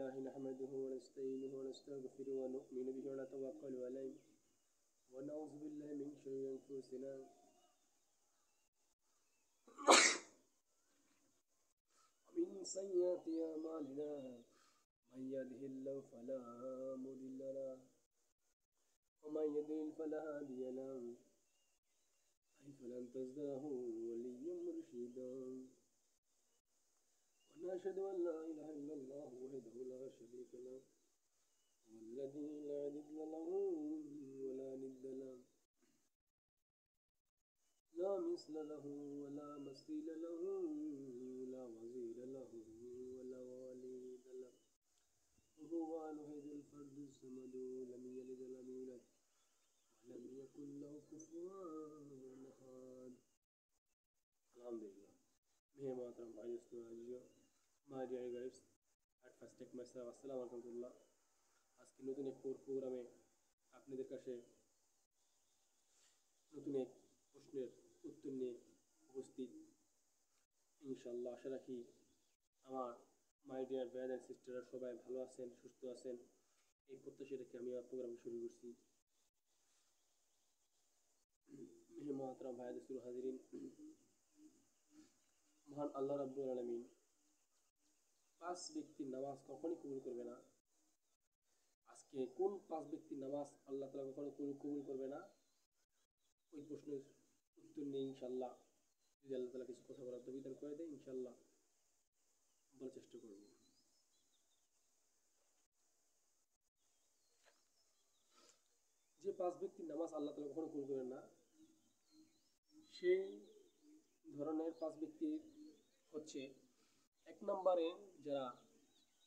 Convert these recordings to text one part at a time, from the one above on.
لله نحمده ونستعينه ونستغفره ونؤمن به ونتوكل عليه ونعوذ بالله من شرور أنفسنا ومن سيئات أعمالنا من يهده الله فلا مضل له ومن يضلل فلا هادي له فلن تجد له وليا مرشدا ونشهد أن لا إله إلا الله وحده لا شريك له والذي لا ضد له ولا ند له لا مثل له ولا مثيل له لا وزير له ولا والد له وهو الوحيد الفرد الصمد لم يلد ولم يولد ولم يكن له كفوا أحد. Alhamdulillah. May Mataram highest to Ajio. My dear guys, at first take myself Assalamu alaikum. আজকে নতুন এক প্রোগ্রামে আপনাদের কাছে নতুন এক প্রশ্নের উত্তর নিয়ে উপস্থিত ইনশাআল্লাহ। আশা রাখি আমার মাই ডিয়ার ব্রাদার সিস্টাররা সবাই ভালো আছেন, সুস্থ আছেন, এই প্রত্যাশা রেখে আমি আমার প্রোগ্রাম শুরু করছি। মহাতারাম ভাইয়াদুল হাজিরিন, মহান আল্লাহ রাব্বুল আলামিন 5 ব্যক্তির নামাজ কখনই কবুল করবে না। আজকে কোন 5 ব্যক্তির নামাজ আল্লাহ তাআলা কখনো কবুল করবে না, ওই প্রশ্নের উত্তর নিয়ে ইনশাআল্লাহ যদি আল্লাহ তাআলা কিছু কথা বলার তৌফিক দান করে দেয় ইনশাআল্লাহ বলার চেষ্টা করব। যে 5 ব্যক্তির নামাজ আল্লাহ তাআলা কখনো কবুল করবেন না, সেই ধরনের 5 ব্যক্তি হচ্ছে, 1 নম্বরে যারা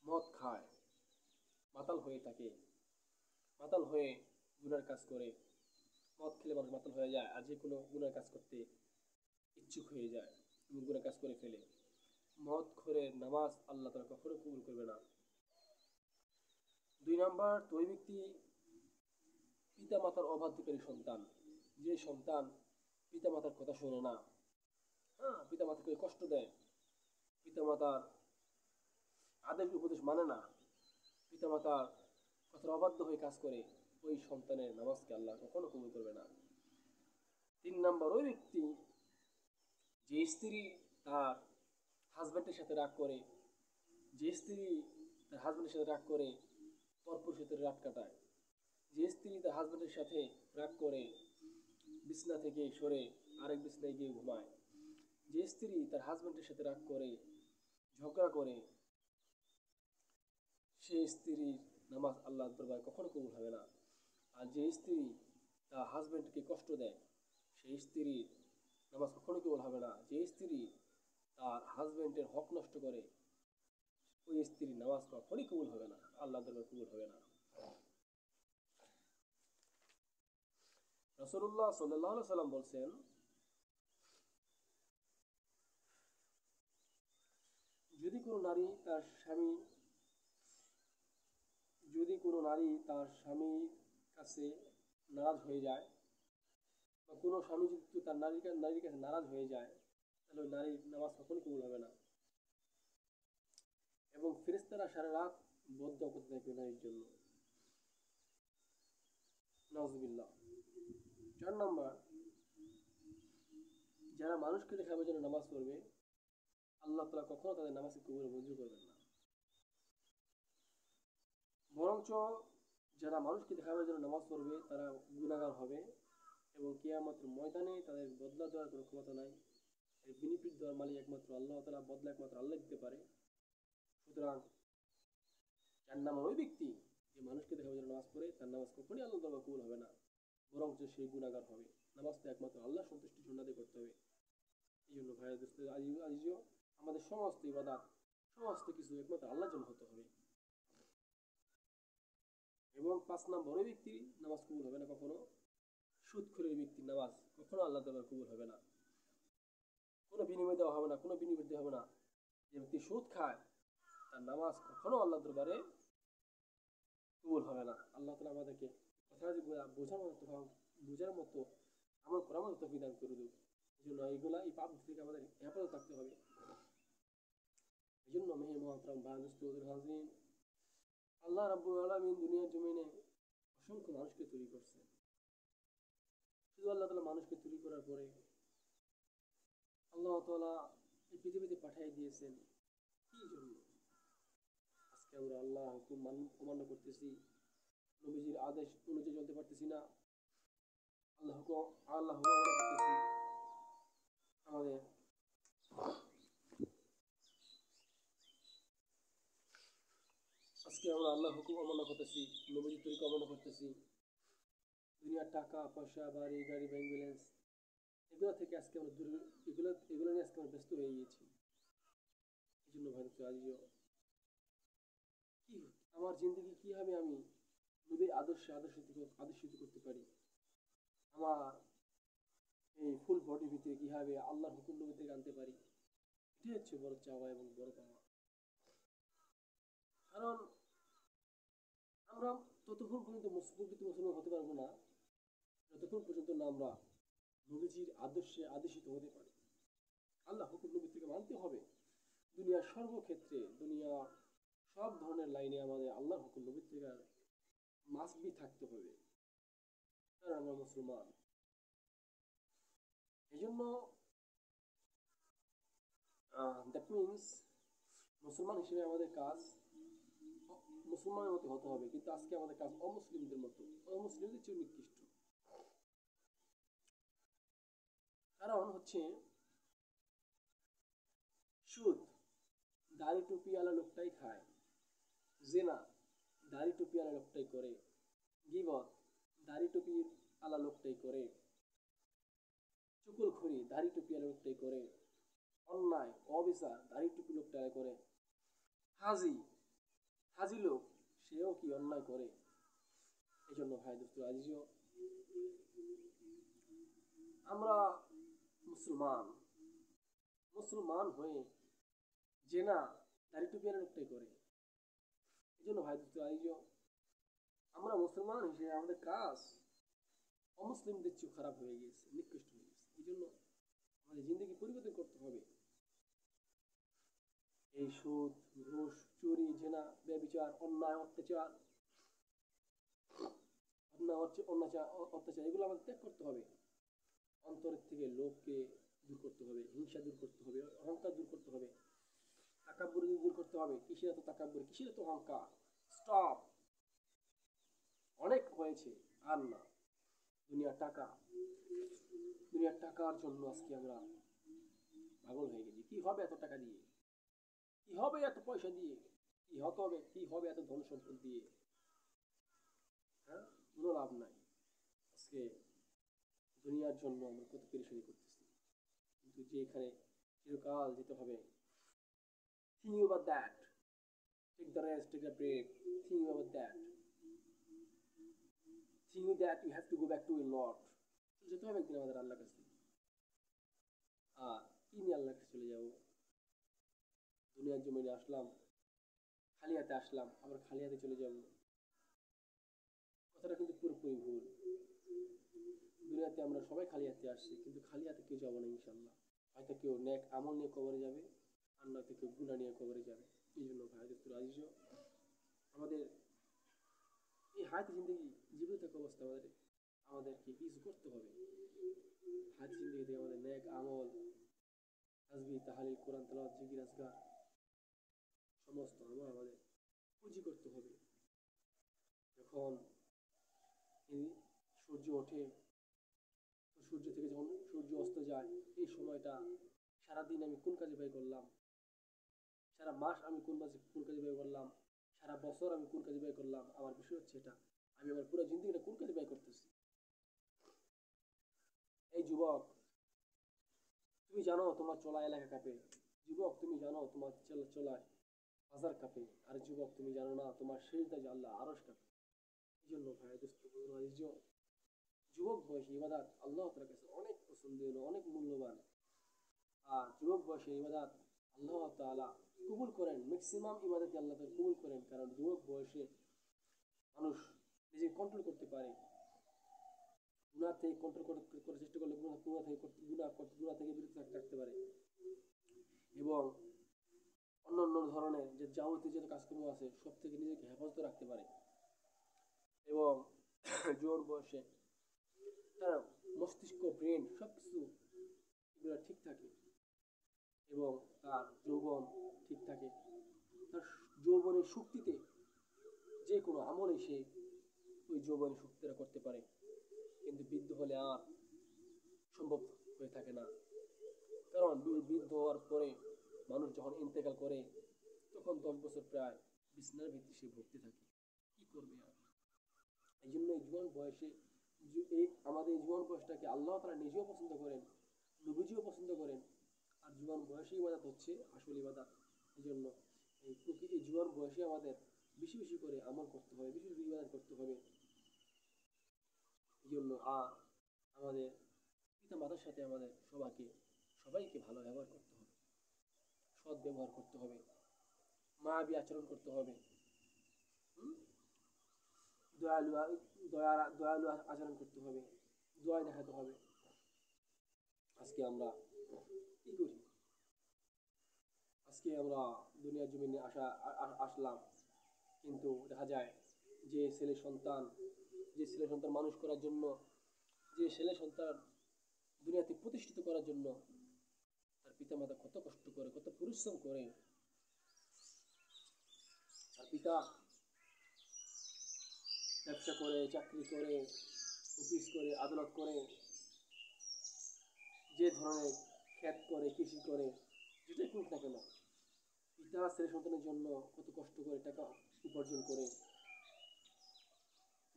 মদ খায়, মাতাল হয়ে থাকে, মাতাল হয়ে গুনার কাজ করে। মদ খেলে মানুষ মাতাল হয়ে যায় আর যে কোনো গুনার কাজ করতে ইচ্ছুক হয়ে যায় এবং গুনার কাজ করে ফেলে। মদ খোরের নামাজ আল্লাহ তাআলা কখনো কবুল করবে না। 2 নম্বর, ওই ব্যক্তি পিতা মাতার অবাধ্যকারী সন্তান, যে সন্তান পিতা মাতার কথা শোনে না, পিতা মাতাকে কষ্ট দেয়, পিতা মাতার আদেশ উপদেশ মানে না, পিতা মাতার কথার অবাধ্য হয়ে কাজ করে, ওই সন্তানের নামাজকে আল্লাহ কখনো কবুল করবে না। 3 নম্বর, ওই ব্যক্তি যে স্ত্রী তার হাজব্যান্ডের সাথে রাগ করে, যে স্ত্রী তার হাজব্যান্ডের সাথে রাগ করে পরপুরুষের সাথে রাত কাটায়, যে স্ত্রী তার হাজব্যান্ডের সাথে রাগ করে বিছনা থেকে সরে আরেক বিছনায় গিয়ে ঘুমায়, যে স্ত্রী তার হাজব্যান্ডের সাথে রাগ করে ঝগড়া করে, সেই স্ত্রীর নামাজ আল্লাহর দরবারে কখনো কবুল হবে না। আর যে স্ত্রী তার হাজব্যান্ডকে কষ্ট দেয়, সেই স্ত্রীর নামাজ কখনো কবুল হবে না। যে স্ত্রী তার হাজব্যান্ডের হক নষ্ট করে, ওই স্ত্রীর নামাজ কখনোই কবুল হবে না, আল্লাহর দরবারে কবুল হবে না। রাসূলুল্লাহ সাল্লাল্লাহু আলাইহি সাল্লাম বলছেন, যদি কোনো নারী তার স্বামীর কাছে নারাজ হয়ে যায়, বা কোনো স্বামী যদি তার নারীর কাছে নারাজ হয়ে যায়, তাহলে ওই নারীর নামাজ কখনোই কবুল হবে না। এবং ফেরেশতারা সারা রাত বদদোয়া করতে থাকবে নারীর জন্য। নাউজুবিল্লাহ। 4 নম্বর, যারা মানুষকে দেখাবার জন্য নামাজ পড়বে, আল্লাহ তাআলা কখনো তাদের নামাজকে কবুল মঞ্জুর করবেন না। বরঞ্চ যারা মানুষকে দেখাবার জন্য নামাজ পড়বে তারা গুনাহগার হবে এবং কিয়ামতের ময়দানে তাদের বদলা দেওয়ার কোনো ক্ষমতা নাই। এর বেনিফিট দেওয়ার মালিক একমাত্র আল্লাহ তাআলা, বদলা একমাত্র আল্লাহ দিতে পারে। সুতরাং 4 নম্বর, ওই ব্যক্তি যে মানুষকে দেখাবার জন্য নামাজ পড়ে তার নামাজ কখনোই আল্লাহর দরবারে কবুল হবে না, বরঞ্চ সেই গুনাহগার হবে। নামাজটা একমাত্র আল্লাহর সন্তুষ্টির জন্য আদায় করতে হবে। এই জন্য ভাইয়া দোস্ত আজিও আমাদের সমস্ত ইবাদত, সমস্ত কিছু একমাত্র আল্লাহর জন্য হতে হবে। এবং 5 নম্বর, ওই ব্যক্তির নামাজ কবুল হবে না কখনো, সুদখোরের ব্যক্তির নামাজ কখনো আল্লাহর দরবারে কবুল হবে না। কোনো বিনিময় দেওয়া হবে না, কোনো বিনিময় দেওয়া হবে না। যে ব্যক্তি সুদ খায় তার নামাজ কখনো আল্লাহর দরবারে কবুল হবে না। আল্লাহ তাআলা আমাদেরকে কথা বোঝার মতো আমল করার মতো তৌফিক দান করে দিন। এই জন্য এই পাপ থেকে আমাদের হেফাজত থাকতে হবে। এই জন্য মেহে মহতরম ভাই দোস্ত হাজিরিন, আল্লাহ রাব্বুল আলামিন দুনিয়ার জমিনে অসংখ্য মানুষকে তৈরি করছেন। শুধু আল্লাহ তাআলা মানুষকে তৈরি করার পরে আল্লাহ তাআলা এই পৃথিবীতে পাঠিয়ে দিয়েছেন কি জন্য? আজকে আমরা আল্লাহ হুকুম অমান্য করতেছি, নবীজির আদেশ অনুযায়ী চলতে পারতেছি না, আল্লাহ হুকুম অমান্য করতেছি। আমাদের আজকে আমরা আল্লাহ হুকুম অমান্য করতেছি, নবীজির তরিকা অমান্য করতেছি। দুনিয়ার টাকা পয়সা, বাড়ি গাড়ি, ব্যাংক ব্যালেন্স, এগুলো থেকে আজকে আমরা দূরে, এগুলো নিয়ে আজকে আমরা ব্যস্ত হয়ে গিয়েছি। এই জন্য ভারত আজও কি আমার জিন্দগি কিভাবে আমি নবীর আদর্শে আদর্শিত করতে পারি, আমার এই ফুল বডির ভিতরে কিভাবে আল্লাহর হুকুম নবী থেকে আনতে পারি, এটাই হচ্ছে বড় চাওয়া এবং বড় পাওয়া। কারণ আমরা ততক্ষণ পর্যন্ত প্রকৃত মুসলমান হতে পারবো না যতক্ষণ পর্যন্ত না আমরা নবীজির আদর্শে আদেশিত হতে পারি। আল্লাহ হুকুম নবী থেকে মানতে হবে। দুনিয়ার সর্বক্ষেত্রে, দুনিয়ার সব ধরনের লাইনে আমাদের আল্লাহর হুকুম নবী থেকে মাস্ট বি থাকতে হবে, কারণ আমরা মুসলমান। এই জন্য দ্যাট মিনস মুসলমান হিসেবে আমাদের কাজ মুসলমানের মতো হতে হবে, কিন্তু আজকে আমাদের কাজ অমুসলিমদের মতো, অমুসলিমদের চেয়ে নিকৃষ্ট। কারণ হচ্ছে সুদ দাড়ি টুপিওয়ালা লোকটাই খায়, জেনা দাড়ি টুপিওয়ালা লোকটাই করে, গীবত দাড়ি টুপির আলা লোকটাই করে, চুকুলখড়ি দাড়ি টুপিওয়ালা লোকটাই করে, অন্যায় অবিচার দাড়ি টুপি লোকটাই করে, হাজি হাজি লোক সেও কি অন্যায় করে। এই জন্য ভাই দোস্ত আজিও আমরা মুসলমান, মুসলমান হয়ে জেনা দাড়ি টুপিওয়ালা লোকটাই করে। এই জন্য ভাই দোস্ত আজিও আমরা মুসলমান হিসেবে আমাদের কাজ অমুসলিমদের চেয়ে খারাপ হয়ে গেছে, নিকৃষ্ট হয়ে গেছে। এই জন্য আমাদের জিন্দগি পরিবর্তন করতে হবে। এই সুদ ঘুষ চুরি জেনা ব্যভিচার অন্যায় অত্যাচার অত্যাচার এগুলো আমাদের ত্যাগ করতে হবে। অন্তরের থেকে লোভকে দূর করতে হবে, হিংসা দূর করতে হবে, অহংকার দূর করতে হবে, তাকাব্বুরি দূর করতে হবে। কিসের এত তাকাব্বুরি, কিসের এত অহংকার? স্টপ, অনেক হয়েছে, আর না। দুনিয়ার টাকা, দুনিয়ার টাকার জন্য আজকে আমরা পাগল হয়ে গেছি। কি হবে এত টাকা দিয়ে, কি হবে এত পয়সা দিয়ে, কি হতে হবে, কি হবে এত ধন সম্পদ দিয়ে? হ্যাঁ, কোনো লাভ নাই। আজকে দুনিয়ার জন্য আমরা কত পেরেশানি করতেছি, কিন্তু যে এখানে চিরকাল যেতে হবে। Think about that. Take the rest, take a break. Think about that. Think that you have to go back to your Lord. যেতে হবে একদিন আমাদের আল্লাহর কাছে। আর কি নিয়ে আল্লাহর কাছে চলে যাবো? দুনিয়ার জমিনে আসলাম, খালি হাতে আসলাম, আবার খালি হাতে চলে যাব। কথাটা কিন্তু পুরোপুরি ভুল। দুনিয়াতে আমরা সবাই খালি হাতে আসছি, কিন্তু খালি হাতে কেউ যাবো না ইনশাল্লাহ। হয়তো কেউ নেক আমল নিয়ে কবরে যাবে, আর নয়তো কেউ গুনাহ নিয়ে কবরে যাবে। এই জন্য ভাই দোস্ত আজিজও আমাদের এই হায়াত জিন্দগি, জীবিত থাকা অবস্থা আমাদেরকে কিছু করতে হবে। হায়াত জিন্দগিতে আমাদের নেক আমল, তাসবিহ তাহলিল কোরআন তেলাওয়াত জিকির আজকার সমস্ত আমল আমাদের পুঁজি করতে হবে। যখন এই সূর্য ওঠে, সূর্য থেকে যখন সূর্য অস্ত যায়, এই সময়টা সারাদিন আমি কোন কাজে ব্যয় করলাম, সারা মাস আমি কোন কাজে ব্যয় করলাম, সারা বছর আমি কোন কাজে ব্যয় করলাম, আমার বিষয় হচ্ছে এটা আমি আমার পুরো জিন্দগিটা কোন কাজে ব্যয় করতেছি। এই যুবক, তুমি জানো তোমার চলা এলাকা কাঁপে। যুবক, তুমি জানো তোমার চলায় বাজার কাঁপে। আর যুবক, তুমি জানো না তোমার শেষদা যে আল্লাহ আরশ কাঁপে। এই জন্য ভাই দোস্ত যুবক বয়সে ইবাদত আল্লাহ তাআলার কাছে অনেক পছন্দনীয়, অনেক মূল্যবান। আর যুবক বয়সে ইবাদত আল্লাহ তাআলা কবুল করেন, ম্যাক্সিমাম ইবাদত আল্লাহ তাআলা কবুল করেন। কারণ যুবক বয়সে মানুষ নিজেকে কন্ট্রোল করতে পারে, গুনাহ থেকে কন্ট্রোল করার চেষ্টা করলে গুনাহ থেকে বিরত থাকতে পারে, এবং অন্য অন্য ধরনের যে যাবতীয় যে কাজকর্ম আছে সব থেকে নিজেকে হেফাজত রাখতে পারে এবং জোয়ান বয়সে তার মস্তিষ্ক ব্রেন সব কিছু এগুলো ঠিক থাকে এবং তার যৌবন ঠিক থাকে, তার যৌবনের শক্তিতে যে কোনো আমলে সে ওই যৌবনের শক্তিটা করতে পারে। কিন্তু বৃদ্ধ হলে আর সম্ভব হয়ে থাকে না, কারণ বৃদ্ধ হওয়ার পরে মানুষ যখন ইন্তেকাল করে তখন 10 বছর প্রায় বিছানার ভিত্তি সে ভর্তি থাকে, কি করবে আর। এই জন্য এই জীবন বয়সে এই আমাদের এই জীবন বয়সটাকে আল্লাহ তারা নিজেও পছন্দ করেন, নবীজিও পছন্দ করেন। আর জীবন বয়সে ইবাদত হচ্ছে আসল ইবাদত। এই জন্য এই জীবন বয়সে আমাদের বেশি বেশি করে আমল করতে হবে, বেশি বেশি ইবাদত করতে হবে। এই জন্য আমাদের পিতা মাতার সাথে আমাদের সবাইকে ভালো ব্যবহার করতে হবে, সৎ ব্যবহার করতে হবে, মায়াবী আচরণ করতে হবে, হুম? দয়ালু দয়ালু আচরণ করতে হবে, দয়া দেখাতে হবে। আজকে আমরা কি করি? আজকে আমরা দুনিয়ার জমিনে আসলাম, কিন্তু দেখা যায় যে ছেলে সন্তান মানুষ করার জন্য, যে ছেলে সন্তান দুনিয়াতে প্রতিষ্ঠিত করার জন্য তার পিতামাতা কত কষ্ট করে, কত পরিশ্রম করে। তার পিতা ব্যবসা করে, চাকরি করে, অফিস করে, আদালত করে, যে ধরনের ক্ষেত করে, কৃষি করে, যেটাই করুক না কেন, পিতা ছেলে সন্তানের জন্য কত কষ্ট করে টাকা উপার্জন করে।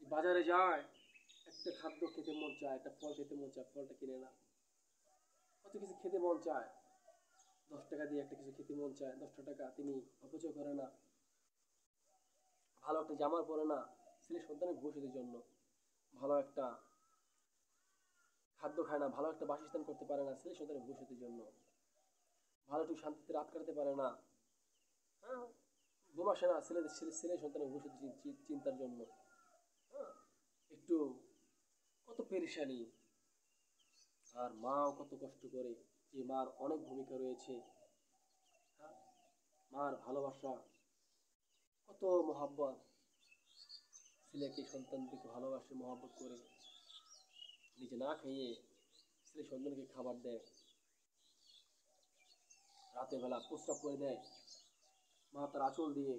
বাজারে যায়, একটা খাদ্য খেতে মন চায়, একটা ফল খেতে মন চায়, ফলটা কিনে না। কত কিছু খেতে মন চায়, 10 টাকা দিয়ে একটা কিছু খেতে মন চায়, 10টা টাকা তিনি অপচয় করে না। ভালো একটা জামা পরে না ছেলে সন্তানের ভবিষ্যতের জন্য, ভালো একটা খাদ্য খায় না, ভালো একটা বাসস্থান করতে পারে না ছেলে সন্তানের ভবিষ্যতের জন্য, ভালো একটু শান্তিতে রাত কাটাতে পারে না, হ্যাঁ, ঘুম আসে না ছেলে সন্তানের ভবিষ্যৎ চিন্তার জন্য, হ্যাঁ, একটু কত পেরেশানি। আর মাও কত কষ্ট করে, যে মার অনেক ভূমিকা রয়েছে, হ্যাঁ, মার ভালোবাসা, কত মহাব্বত, ছেলেকে সন্তানদেরকে ভালোবাসে, মহাব্বত করে, নিজে না খাইয়ে ছেলে সন্তানকে খাবার দেয়, রাতের বেলা প্রস্রাব করে দেয়, মা তার আঁচল দিয়ে